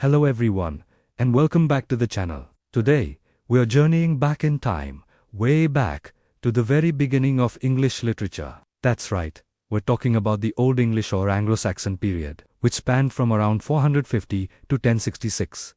Hello everyone, and welcome back to the channel. Today, we are journeying back in time, way back, to the very beginning of English literature. That's right, we're talking about the Old English or Anglo Saxon period, which spanned from around 450 to 1066.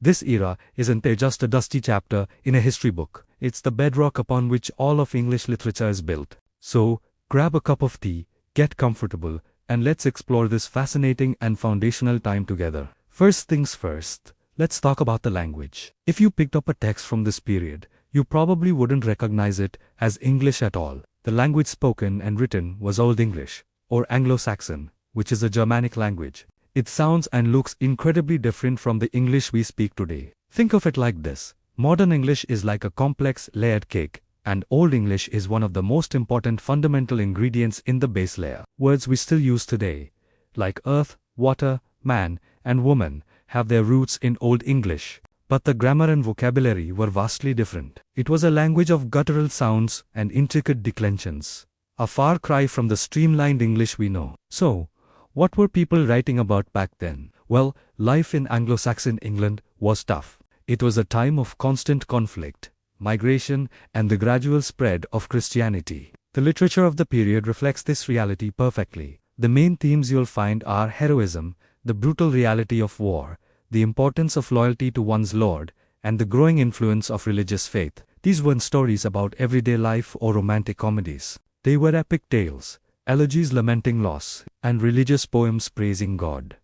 This era isn't just a dusty chapter in a history book, it's the bedrock upon which all of English literature is built. So, grab a cup of tea, get comfortable, and let's explore this fascinating and foundational time together. First things first, let's talk about the language. If you picked up a text from this period, you probably wouldn't recognize it as English at all. The language spoken and written was Old English, or Anglo-Saxon, which is a Germanic language. It sounds and looks incredibly different from the English we speak today. Think of it like this. Modern English is like a complex, layered cake, and Old English is one of the most important fundamental ingredients in the base layer. Words we still use today, like earth, water, man, and woman, have their roots in Old English. But the grammar and vocabulary were vastly different. It was a language of guttural sounds and intricate declensions, a far cry from the streamlined English we know. So, what were people writing about back then? Well, life in Anglo-Saxon England was tough. It was a time of constant conflict, migration, and the gradual spread of Christianity. The literature of the period reflects this reality perfectly. The main themes you'll find are heroism, the brutal reality of war, the importance of loyalty to one's lord, and the growing influence of religious faith. These weren't stories about everyday life or romantic comedies. They were epic tales, elegies lamenting loss, and religious poems praising God.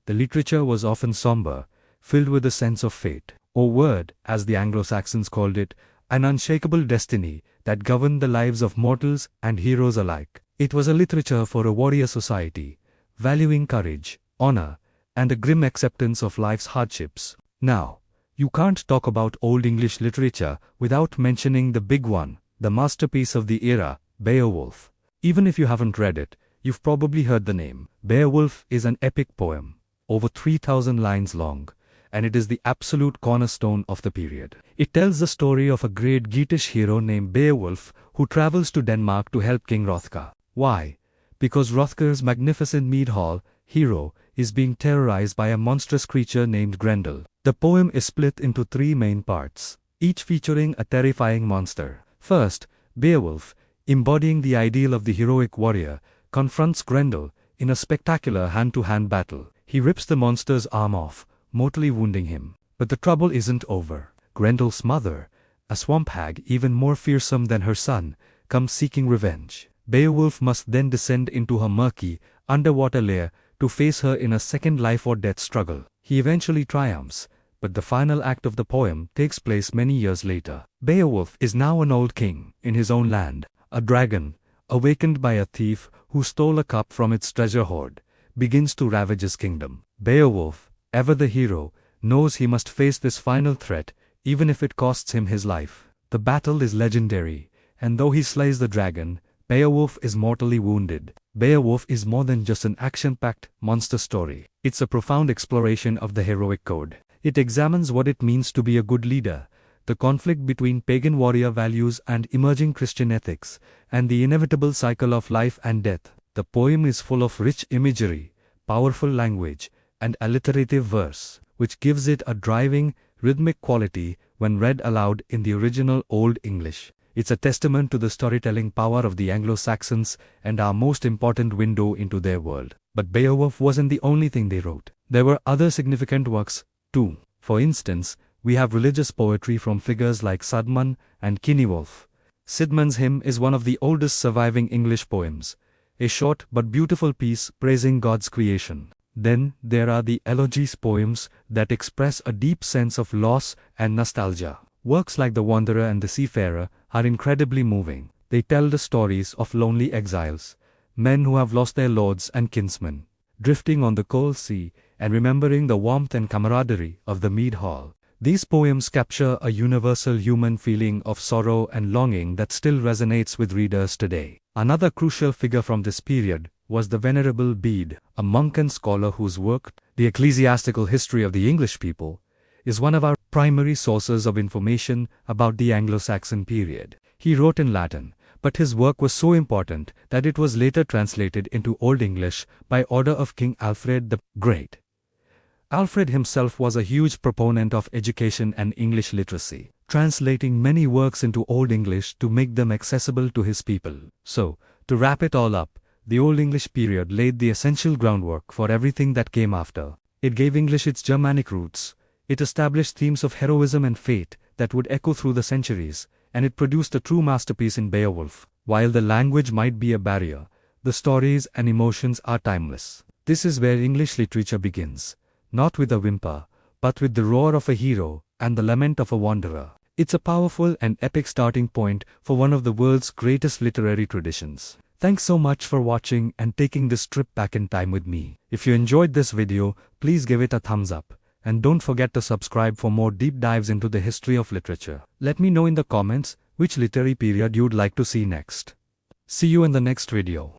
The literature was often somber, filled with a sense of fate, or word, as the Anglo-Saxons called it, an unshakable destiny that governed the lives of mortals and heroes alike. It was a literature for a warrior society, valuing courage, honor, and a grim acceptance of life's hardships. Now, you can't talk about Old English literature without mentioning the big one, the masterpiece of the era, Beowulf. Even if you haven't read it, you've probably heard the name. Beowulf is an epic poem, over 3,000 lines long, and it is the absolute cornerstone of the period. It tells the story of a great Geatish hero named Beowulf who travels to Denmark to help King Hrothgar. Why? Because Hrothgar's magnificent mead hall, hero, is being terrorized by a monstrous creature named Grendel. The poem is split into three main parts, each featuring a terrifying monster. First, Beowulf, embodying the ideal of the heroic warrior, confronts Grendel in a spectacular hand-to-hand battle. He rips the monster's arm off, mortally wounding him. But the trouble isn't over. Grendel's mother, a swamp hag even more fearsome than her son, comes seeking revenge. Beowulf must then descend into her murky, underwater lair to face her in a second life-or-death struggle. He eventually triumphs, but the final act of the poem takes place many years later. Beowulf is now an old king in his own land. A dragon, awakened by a thief who stole a cup from its treasure hoard, begins to ravage his kingdom. Beowulf, ever the hero, knows he must face this final threat, even if it costs him his life. The battle is legendary, and though he slays the dragon, Beowulf is mortally wounded. Beowulf is more than just an action-packed monster story. It's a profound exploration of the heroic code. It examines what it means to be a good leader, the conflict between pagan warrior values and emerging Christian ethics, and the inevitable cycle of life and death. The poem is full of rich imagery, powerful language, and alliterative verse, which gives it a driving, rhythmic quality when read aloud in the original Old English. It's a testament to the storytelling power of the Anglo-Saxons and our most important window into their world. But Beowulf wasn't the only thing they wrote. There were other significant works, too. For instance, we have religious poetry from figures like Sudman and Cynewulf. Sidman's hymn is one of the oldest surviving English poems, a short but beautiful piece praising God's creation. Then, there are the elegies poems that express a deep sense of loss and nostalgia. Works like The Wanderer and The Seafarer are incredibly moving. They tell the stories of lonely exiles, men who have lost their lords and kinsmen, drifting on the cold sea and remembering the warmth and camaraderie of the mead hall. These poems capture a universal human feeling of sorrow and longing that still resonates with readers today. Another crucial figure from this period was the Venerable Bede, a monk and scholar whose work, The Ecclesiastical History of the English People, is one of our primary sources of information about the Anglo-Saxon period. He wrote in Latin, but his work was so important that it was later translated into Old English by order of King Alfred the Great. Alfred himself was a huge proponent of education and English literacy, translating many works into Old English to make them accessible to his people. So, to wrap it all up, the Old English period laid the essential groundwork for everything that came after. It gave English its Germanic roots, it established themes of heroism and fate that would echo through the centuries, and it produced a true masterpiece in Beowulf. While the language might be a barrier, the stories and emotions are timeless. This is where English literature begins, not with a whimper, but with the roar of a hero and the lament of a wanderer. It's a powerful and epic starting point for one of the world's greatest literary traditions. Thanks so much for watching and taking this trip back in time with me. If you enjoyed this video, please give it a thumbs up. And don't forget to subscribe for more deep dives into the history of literature. Let me know in the comments which literary period you'd like to see next. See you in the next video.